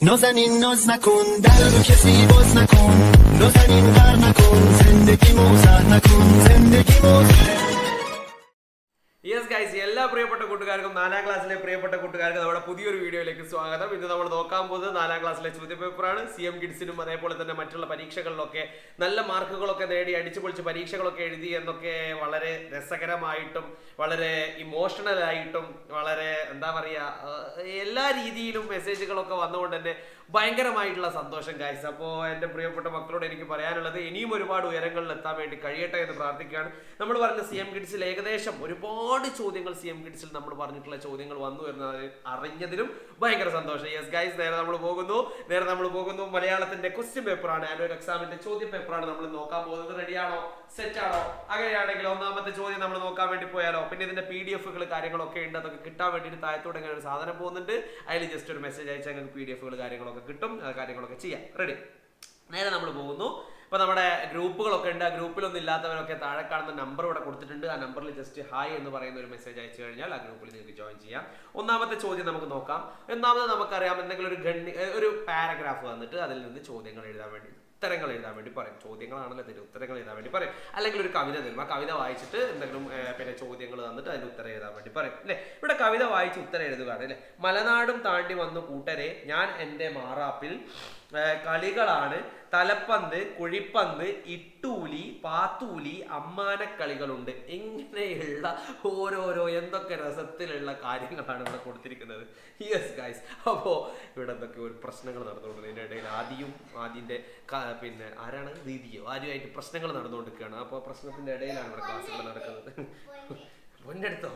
نازنین ناز نکن در رو کسی باز نکن نازنین غر نکن زندگی موزه نکن زندگی موزه yes guys, എല്ലാ പ്രിയപ്പെട്ട കൂട്ടുകാർക്കും 4ാം ക്ലാസ്സിലെ പ്രിയപ്പെട്ട കൂട്ടുകാർക്ക് നമ്മുടെ പുതിയൊരു വീഡിയോയിലേക്ക് സ്വാഗതം. ഇന്ന് നമ്മൾ നോക്കാൻ പോകുന്നത് 4ാം ക്ലാസ്സിലെ ചോദ്യപേപ്പറാണ്. CM കിഡ്സിനും അതേപോലെ തന്നെ മറ്റുള്ള പരീക്ഷകളിലൊക്കെ നല്ല മാർക്കുകളൊക്കെ നേടി അടിച്ചുപൊളിച്ച് പരീക്ഷകളൊക്കെ എഴുതി എന്നൊക്കെ വളരെ രസകരമായിട്ടും വളരെ ഇമോഷണൽ ആയിട്ടും വളരെ എന്താ പറയുക എല്ലാ രീതിയിലും മെസ്സേജുകളൊക്കെ വന്നുകൊണ്ട് തന്നെ ഭയങ്കരമായിട്ടുള്ള സന്തോഷം ഗൈസ്. അപ്പോൾ എൻ്റെ പ്രിയപ്പെട്ട മക്കളോട് എനിക്ക് പറയാനുള്ളത്, ഇനിയും ഒരുപാട് ഉയരങ്ങളിൽ എത്താൻ വേണ്ടി കഴിയട്ടെ എന്ന് പ്രാർത്ഥിക്കുകയാണ്. നമ്മൾ പറഞ്ഞ CM കിഡ്സിൽ ഏകദേശം ഒരുപാട് ചോദ്യങ്ങൾ CM കിഡ്സിൽ നമ്മൾ പറഞ്ഞിട്ടുള്ള ചോദ്യങ്ങൾ വന്നു വരുന്നത് അറിഞ്ഞതിലും ഭയങ്കര സന്തോഷം. യെസ് ഗൈസ്, നേരെ നമ്മൾ പോകുന്നു മലയാളത്തിന്റെ ക്വസ്റ്റ്യൻ പേപ്പറാണ്, ആനുവൽ എക്സാമിന്റെ ചോദ്യ പേപ്പറാണ് നമ്മൾ നോക്കാൻ പോകുന്നത്. റെഡിയാണോ? സെറ്റ് ആണോ? അങ്ങനെയാണെങ്കിൽ ഒന്നാമത്തെ ചോദ്യം നമ്മൾ നോക്കാൻ വേണ്ടി പോയാലോ? പിന്നെ ഇതിന്റെ PDF കാര്യങ്ങളൊക്കെ ഉണ്ട്, അതൊക്കെ കിട്ടാൻ വേണ്ടിയിട്ട് താഴത്തോടെ ഇങ്ങനെ ഒരു സാധനം പോകുന്നുണ്ട്. അതിൽ ജസ്റ്റ് ഒരു മെസ്സേജ് അയച്ചാൽ നിങ്ങൾക്ക് PDF കാര്യങ്ങളൊക്കെ കിട്ടും. കാര്യങ്ങളൊക്കെ ചെയ്യാം. റെഡി? നേരെ നമ്മൾ പോകുന്നു. അപ്പോൾ നമ്മുടെ ഗ്രൂപ്പുകളൊക്കെ ഉണ്ട്. ആ ഗ്രൂപ്പിലൊന്നും ഇല്ലാത്തവരൊക്കെ താഴെ കാണുന്ന നമ്പർ ഇവിടെ കൊടുത്തിട്ടുണ്ട്. ആ നമ്പറിൽ ജസ്റ്റ് ഹായ് എന്ന് പറയുന്ന ഒരു മെസ്സേജ് അയച്ചു കഴിഞ്ഞാൽ ആ ഗ്രൂപ്പിൽ നിങ്ങൾക്ക് ജോയിൻ ചെയ്യാം. ഒന്നാമത്തെ ചോദ്യം നമുക്ക് നോക്കാം. ഒന്നാമത് നമുക്കറിയാം, എന്തെങ്കിലും ഒരു പാരഗ്രാഫ് വന്നിട്ട് അതിൽ നിന്ന് ചോദ്യങ്ങൾ എഴുതാൻ വേണ്ടി ഉത്തരങ്ങൾ എഴുതാൻ വേണ്ടി പറയും. ചോദ്യങ്ങളാണല്ലോ തരും, ഉത്തരങ്ങൾ എഴുതാൻ വേണ്ടി പറയും. അല്ലെങ്കിൽ ഒരു കവിത തരും. ആ കവിത വായിച്ചിട്ട് എന്തെങ്കിലും പിന്നെ ചോദ്യങ്ങൾ തന്നിട്ട് അതിന് ഉത്തരം എഴുതാൻ വേണ്ടി പറയും അല്ലേ. ഇവിടെ കവിത വായിച്ച് ഉത്തരം എഴുതുകയാണ് അല്ലേ. മലനാടും താണ്ടി വന്നു കൂട്ടരെ ഞാൻ എൻ്റെ മാറാപ്പിൽ കളികളാണ് തലപ്പന്ത് കുഴിപ്പന്ത് ഇട്ടൂലി പാത്തൂലി അമ്മാനക്കളികളുണ്ട്. ഇങ്ങനെയുള്ള ഓരോരോ എന്തൊക്കെ രസത്തിലുള്ള കാര്യങ്ങളാണ് ഇവിടെ കൊടുത്തിരിക്കുന്നത്. യെസ് ഗൈസ്, അപ്പോൾ ഇവിടെ എന്തൊക്കെ ഒരു പ്രശ്നങ്ങൾ നടന്നുകൊണ്ടിരുന്നത്. ഇതിൻ്റെ ഇടയിൽ ആദ്യൻ്റെ പിന്നെ ആരാണ് ദീദിയോ ആദ്യമായിട്ട് പ്രശ്നങ്ങൾ നടന്നുകൊണ്ടിരിക്കുകയാണ്. അപ്പോൾ പ്രശ്നത്തിൻ്റെ ഇടയിലാണ് ഇവിടെ ക്ലാസ്സുകൾ നടക്കുന്നത്. പൊന്നെടുത്തോ?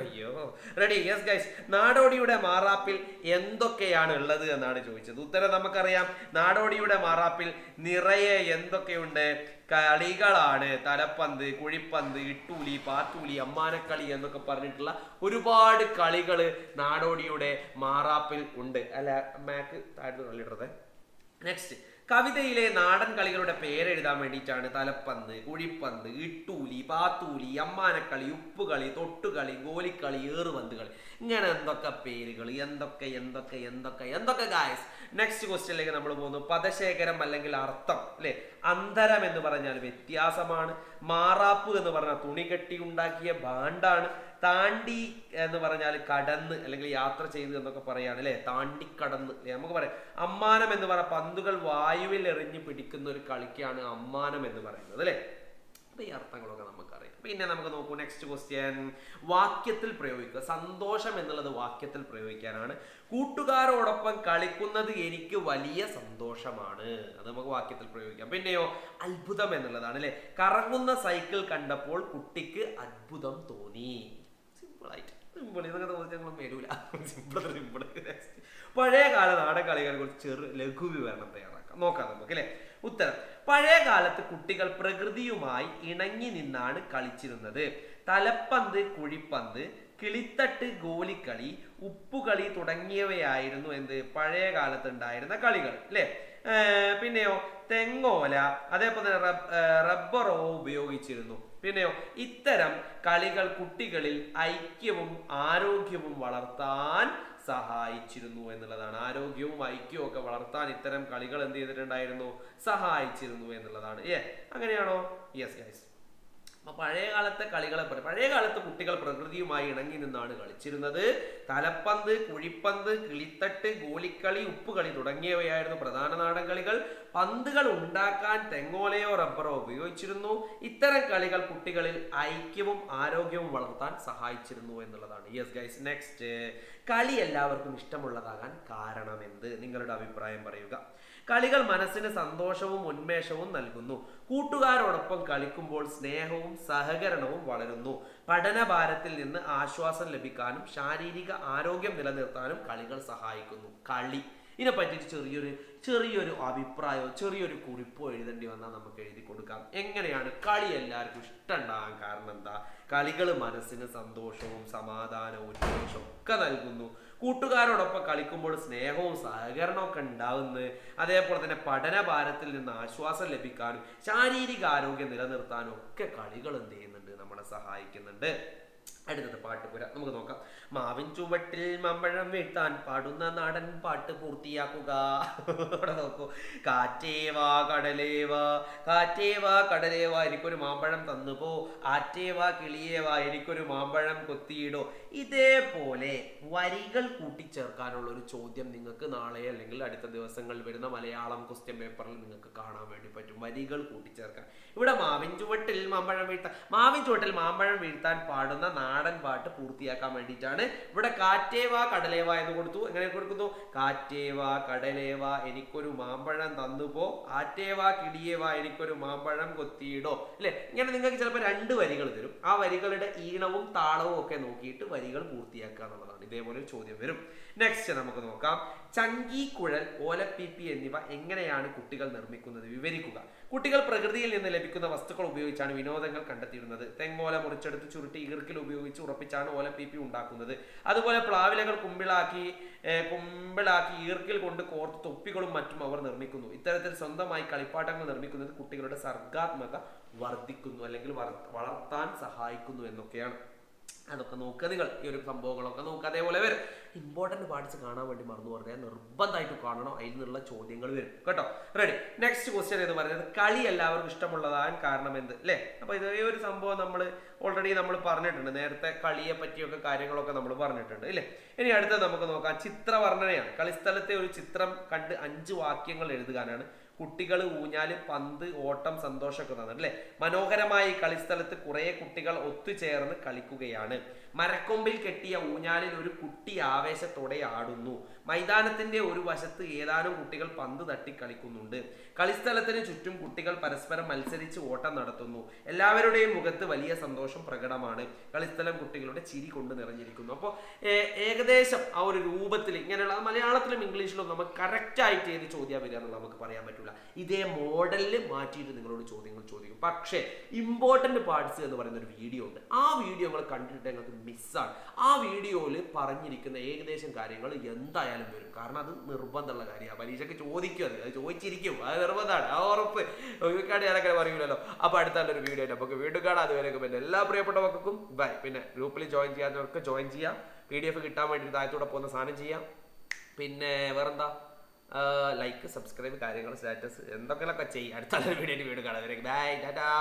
അയ്യോ, റെഡി? യെസ് ഗൈസ്, നാടോടിയുടെ മാറാപ്പിൽ എന്തൊക്കെയാണ് ഉള്ളത് എന്നാണ് ചോദിച്ചത്. ഉത്തരം നമുക്കറിയാം. നാടോടിയുടെ മാറാപ്പിൽ നിറയെ എന്തൊക്കെയുണ്ട്? കളികളാണ്, തലപ്പന്ത് കുഴിപ്പന്ത് ഇട്ടൂലി പാത്തൂലി അമ്മാനക്കളി എന്നൊക്കെ പറഞ്ഞിട്ടുള്ള ഒരുപാട് കളികൾ നാടോടിയുടെ മാറാപ്പിൽ ഉണ്ട്. അല്ല, മാക്ക് താഴ്ന്നു കളിയിടത്. നെക്സ്റ്റ്, കവിതയിലെ നാടൻ കളികളുടെ പേരെഴുതാൻ വേണ്ടിയിട്ടാണ് തലപ്പന്ത് കുഴിപ്പന്ത് ഇട്ടൂലി പാത്തൂലി അമ്മാനക്കളി ഉപ്പുകളി തൊട്ടുകളി ഗോലിക്കളി ഏറുപന്ത് കളി, ഇങ്ങനെ എന്തൊക്കെ പേരുകൾ, എന്തൊക്കെ ഗായ്സ്. നെക്സ്റ്റ് ക്വസ്റ്റ്യനിലേക്ക് നമ്മൾ പോകുന്നു. പദശേഖരം അല്ലെങ്കിൽ അർത്ഥം അല്ലെ. അന്തരം എന്ന് പറഞ്ഞാൽ വ്യത്യാസമാണ്. മാറാപ്പ് എന്ന് പറഞ്ഞാൽ തുണി കെട്ടി ഉണ്ടാക്കിയ ഭാണ്ഡാണ്. താണ്ടി എന്ന് പറഞ്ഞാൽ കടന്ന് അല്ലെങ്കിൽ യാത്ര ചെയ്ത് എന്നൊക്കെ പറയാണ് അല്ലെ. താണ്ടിക്കടന്ന് അല്ലെ നമുക്ക് പറയാം. അമ്മാനം എന്ന് പറഞ്ഞാൽ പന്തുകൾ വായുവിൽ എറിഞ്ഞ് പിടിക്കുന്ന ഒരു കളിക്കാണ് അമ്മാനം എന്ന് പറയുന്നത് അല്ലെ. അപ്പൊ ഈ അർത്ഥങ്ങളൊക്കെ നമുക്കറിയാം. പിന്നെ നമുക്ക് നോക്കൂ, നെക്സ്റ്റ് ക്വസ്റ്റ്യൻ. വാക്യത്തിൽ പ്രയോഗിക്കുക. സന്തോഷം എന്നുള്ളത് വാക്യത്തിൽ പ്രയോഗിക്കാനാണ്. കൂട്ടുകാരോടൊപ്പം കളിക്കുന്നത് എനിക്ക് വലിയ സന്തോഷമാണ്. അത് നമുക്ക് വാക്യത്തിൽ പ്രയോഗിക്കാം. പിന്നെയോ അത്ഭുതം എന്നുള്ളതാണ് അല്ലെ. കറങ്ങുന്ന സൈക്കിൾ കണ്ടപ്പോൾ കുട്ടിക്ക് അത്ഭുതം തോന്നി. സിമ്പിളായിട്ട് ഇതൊക്കെ ചോദ്യങ്ങളും വരൂല. സിമ്പിൾ. പഴയകാല നാടൻ കളികളെ കുറിച്ച് ലഘു വിവരണം തയ്യാറാക്കാം. നോക്കാം നമുക്ക് അല്ലെ. ഉത്തരം: പഴയ കാലത്ത് കുട്ടികൾ പ്രകൃതിയുമായി ഇണങ്ങി നിന്നാണ് കളിച്ചിരുന്നത്. തലപ്പന്ത് കുഴിപ്പന്ത് കിളിത്തട്ട് ഗോലിക്കളി ഉപ്പുകളി തുടങ്ങിയവയായിരുന്നു എന്ത് പഴയ കാലത്ത് ഉണ്ടായിരുന്ന കളികൾ അല്ലെ. പിന്നെയോ തെങ്ങോല അതേപോലെ തന്നെ റബ്ബറോ ഉപയോഗിച്ചിരുന്നു. പിന്നെയോ ഇത്തരം കളികൾ കുട്ടികളിൽ ഐക്യവും ആരോഗ്യവും വളർത്താൻ സഹായിച്ചിരുന്നു എന്നുള്ളതാണ്. ആരോഗ്യവും ഐക്യവും ഒക്കെ വളർത്താൻ ഇത്തരം കളികൾ എന്ത് ചെയ്തിട്ടുണ്ടായിരുന്നു? സഹായിച്ചിരുന്നു എന്നുള്ളതാണ്. അങ്ങനെയാണോ? Yes guys. പഴയകാലത്തെ കളികളെ പറയും. പഴയകാലത്ത് കുട്ടികൾ പ്രകൃതിയുമായി ഇണങ്ങി നിന്നാണ് കളിച്ചിരുന്നത്. തലപ്പന്ത് കുഴിപ്പന്ത് കിളിത്തട്ട് ഗോലിക്കളി ഉപ്പുകളി തുടങ്ങിയവയായിരുന്നു പ്രധാന നാടൻ കളികൾ. പന്തുകൾ ഉണ്ടാക്കാൻ തെങ്ങോലയോ റബ്ബറോ ഉപയോഗിച്ചിരുന്നു. ഇത്തരം കളികൾ കുട്ടികളിൽ ഐക്യവും ആരോഗ്യവും വളർത്താൻ സഹായിച്ചിരുന്നു എന്നുള്ളതാണ്. Yes guys. നെക്സ്റ്റ്, കളി എല്ലാവർക്കും ഇഷ്ടമുള്ളതാകാൻ കാരണം എന്ത്? നിങ്ങളുടെ അഭിപ്രായം പറയുക. കളികൾ മനസ്സിന് സന്തോഷവും ഉന്മേഷവും നൽകുന്നു. കൂട്ടുകാരോടൊപ്പം കളിക്കുമ്പോൾ സ്നേഹവും സഹകരണവും വളരുന്നു. പഠനഭാരത്തിൽ നിന്ന് ആശ്വാസം ലഭിക്കാനും ശാരീരിക ആരോഗ്യം നിലനിർത്താനും കളികൾ സഹായിക്കുന്നു. കളി ഇതിനെ പറ്റിയിട്ട് ചെറിയൊരു അഭിപ്രായമോ ചെറിയൊരു കുറിപ്പോ എഴുതേണ്ടി വന്നാൽ നമുക്ക് എഴുതി കൊടുക്കാം. എങ്ങനെയാണ് കളി എല്ലാവർക്കും ഇഷ്ടമുണ്ടാകാൻ കാരണം എന്താ? കളികൾ മനസ്സിന് സന്തോഷവും സമാധാനവും ഉന്മേഷവും ഒക്കെ നൽകുന്നു. കൂട്ടുകാരോടൊപ്പം കളിക്കുമ്പോൾ സ്നേഹവും സഹകരണവും ഒക്കെ ഉണ്ടാവുന്നത്. അതേപോലെ തന്നെ പഠനഭാരത്തിൽ നിന്ന് ആശ്വാസം ലഭിക്കാനും ശാരീരിക ആരോഗ്യം നിലനിർത്താനും ഒക്കെ കളികൾ എന്ത് ചെയ്യുന്നുണ്ട്? നമ്മളെ സഹായിക്കുന്നുണ്ട്. അടുത്തത് പാട്ടുപുര നമുക്ക് നോക്കാം. മാവിൻ ചുവട്ടിൽ മാമ്പഴം വീഴ്ത്താൻ പാടുന്ന നാടൻ പാട്ട് പൂർത്തിയാക്കുക. അവിടെ നോക്കൂ. കാറ്റേവാ കടലേവാ, കാറ്റേവാ കടലേവാ എനിക്കൊരു മാമ്പഴം തന്നുപോ, ആറ്റേവാ കിളിയേവാ എനിക്കൊരു മാമ്പഴം കൊത്തിയിടോ. ഇതേപോലെ വരികൾ കൂട്ടിച്ചേർക്കാനുള്ള ഒരു ചോദ്യം നിങ്ങൾക്ക് നാളെ അല്ലെങ്കിൽ അടുത്ത ദിവസങ്ങളിൽ വരുന്ന മലയാളം ക്വസ്റ്റ്യൻ പേപ്പറിൽ നിങ്ങൾക്ക് കാണാൻ വേണ്ടി പറ്റും. വരികൾ കൂട്ടിച്ചേർക്കാൻ. ഇവിടെ മാവിൻ ചുവട്ടിൽ മാമ്പഴം വീഴ്ത്താൻ, മാവിൻ ചുവട്ടിൽ മാമ്പഴം വീഴ്ത്താൻ പാടുന്ന നാടൻ പാട്ട് പൂർത്തിയാക്കാൻ വേണ്ടിയിട്ടാണ് ഇവിടെ കാറ്റേവാ കടലേവാ എന്ന് കൊടുത്തു. എങ്ങനെ കൊടുക്കുന്നു? കാറ്റേവാ കടലേവാ എനിക്കൊരു മാമ്പഴം തന്നുപോ, ആറ്റേവാ കിളിയേവാ എനിക്കൊരു മാമ്പഴം കൊത്തിയിടോ. അല്ലെ? ഇങ്ങനെ നിങ്ങൾക്ക് ചിലപ്പോൾ 2 വരികൾ തരും. ആ വരികളുടെ ഈണവും താളവും ഒക്കെ നോക്കിയിട്ട് വരികൾ പൂർത്തിയാക്കുക എന്നുള്ളതാണ്. ഇതേപോലെ ഒരു ചോദ്യം വരും. നെക്സ്റ്റ് നമുക്ക് നോക്കാം. ചങ്കി, കുഴൽ, ഓലപ്പീപ്പി എന്നിവ എങ്ങനെയാണ് കുട്ടികൾ നിർമ്മിക്കുന്നത്? വിവരിക്കുക. കുട്ടികൾ പ്രകൃതിയിൽ നിന്ന് ലഭിക്കുന്ന വസ്തുക്കൾ ഉപയോഗിച്ചാണ് വിനോദങ്ങൾ കണ്ടെത്തിയിരുന്നത്. തെങ്ങോല മുറിച്ചെടുത്ത് ചുരുട്ടി ഈർക്കിൽ ഉപയോഗിച്ച് ഉറപ്പിച്ചാണ് ഓലപ്പീപ്പി ഉണ്ടാക്കുന്നത്. അതുപോലെ പ്ലാവിലകൾ കുമ്പിളാക്കി ഈർക്കിൽ കൊണ്ട് കോർത്ത് തൊപ്പികളും മറ്റും അവർ നിർമ്മിക്കുന്നു. ഇത്തരത്തിൽ സ്വന്തമായി കളിപ്പാട്ടങ്ങൾ നിർമ്മിക്കുന്നത് കുട്ടികളുടെ സർഗാത്മക വർദ്ധിക്കുന്നു അല്ലെങ്കിൽ വളർത്താൻ സഹായിക്കുന്നു എന്നൊക്കെയാണ്. അതൊക്കെ നോക്കുക നിങ്ങൾ. ഈ ഒരു സംഭവങ്ങളൊക്കെ നോക്കുക. അതേപോലെ വരും. ഇമ്പോർട്ടൻറ്റ് പാർട്സ് കാണാൻ വേണ്ടി മറന്നു പറഞ്ഞാൽ നിർബന്ധമായിട്ട് കാണണം. അതിൽ നിന്നുള്ള ചോദ്യങ്ങൾ വരും കേട്ടോ. റെഡി. നെക്സ്റ്റ് ക്വസ്റ്റ്യൻ എന്ന് പറയുന്നത് കളി എല്ലാവർക്കും ഇഷ്ടമുള്ളതാകാൻ കാരണം എന്ത്? അല്ലേ? അപ്പോൾ ഇതേ ഒരു സംഭവം ഓൾറെഡി നമ്മൾ പറഞ്ഞിട്ടുണ്ട്. നേരത്തെ കളിയെ പറ്റിയൊക്കെ കാര്യങ്ങളൊക്കെ നമ്മൾ പറഞ്ഞിട്ടുണ്ട് ഇല്ലേ? ഇനി അടുത്തത് നമുക്ക് നോക്കാം. ചിത്രവർണ്ണനയാണ്. കളിസ്ഥലത്തെ ഒരു ചിത്രം കണ്ട് 5 വാക്യങ്ങൾ എഴുതുകാനാണ്. കുട്ടികൾ ഊഞ്ഞാല്, പന്ത്, ഓട്ടം, സന്തോഷമൊക്കെ തന്നെ അല്ലേ? മനോഹരമായി കളിസ്ഥലത്ത് കുറെ കുട്ടികൾ ഒത്തുചേർന്ന് കളിക്കുകയാണ്. മരക്കൊമ്പിൽ കെട്ടിയ ഊഞ്ഞാലിൽ ഒരു കുട്ടി ആവേശത്തോടെ ആടുന്നു. മൈതാനത്തിന്റെ ഒരു വശത്ത് ഏതാനും കുട്ടികൾ പന്ത് തട്ടി കളിക്കുന്നുണ്ട്. കളിസ്ഥലത്തിന് ചുറ്റും കുട്ടികൾ പരസ്പരം മത്സരിച്ച് ഓട്ടം നടത്തുന്നു. എല്ലാവരുടെയും മുഖത്ത് വലിയ സന്തോഷം പ്രകടമാണ്. കളിസ്ഥലം കുട്ടികളുടെ ചിരി കൊണ്ട് നിറഞ്ഞിരിക്കുന്നു. അപ്പോൾ ഏകദേശം ആ ഒരു രൂപത്തിൽ ഇങ്ങനെയുള്ള മലയാളത്തിലും ഇംഗ്ലീഷിലും നമുക്ക് കറക്റ്റ് ആയിട്ട് ഏത് ചോദ്യം വരിക എന്നുള്ളത് നമുക്ക് പറയാൻ പറ്റില്ല. ഇതേ മോഡലിൽ മാറ്റിയിട്ട് നിങ്ങളോട് ചോദ്യങ്ങൾ ചോദിക്കും. പക്ഷേ ഇമ്പോർട്ടന്റ് പാർട്സ് എന്ന് പറയുന്ന ഒരു വീഡിയോ ഉണ്ട്. ആ വീഡിയോ നിങ്ങൾ കണ്ടിട്ട് നിങ്ങൾക്ക് മിസ്സാണ്. ആ വീഡിയോയിൽ പറഞ്ഞിരിക്കുന്ന ഏകദേശം കാര്യങ്ങൾ എന്തായാലും വരും. കാരണം അത് നിർബന്ധമുള്ള കാര്യമാണ്. പരീക്ഷയ്ക്ക് ചോദിക്കും. അത് ചോദിച്ചിരിക്കും. അത് നിർബന്ധമാണ്. ആ ഉറപ്പ് ഞാനൊക്കെ പറയൂലല്ലോ. അപ്പോൾ അടുത്തുള്ളൊരു വീഡിയോ നമുക്ക് വീണ്ടും കാണാം. അതുവരെയൊക്കെ പിന്നെ എല്ലാ പ്രിയപ്പെട്ട മക്കൾക്കും ബൈ. പിന്നെ ഗ്രൂപ്പിൽ ജോയിൻ ചെയ്യാത്തവർക്ക് ജോയിൻ ചെയ്യാം. PDF കിട്ടാൻ വേണ്ടി താഴത്തൂടെ പോകുന്ന സാധനം ചെയ്യാം. പിന്നെ വേറെന്താ, ലൈക്ക്, സബ്സ്ക്രൈബ്, കാര്യങ്ങൾ, സ്റ്റാറ്റസ് എന്തൊക്കെയൊക്കെ ചെയ്യും. അടുത്തുള്ള വീഡിയോ കാണാം. ബൈ, ടാറ്റാ.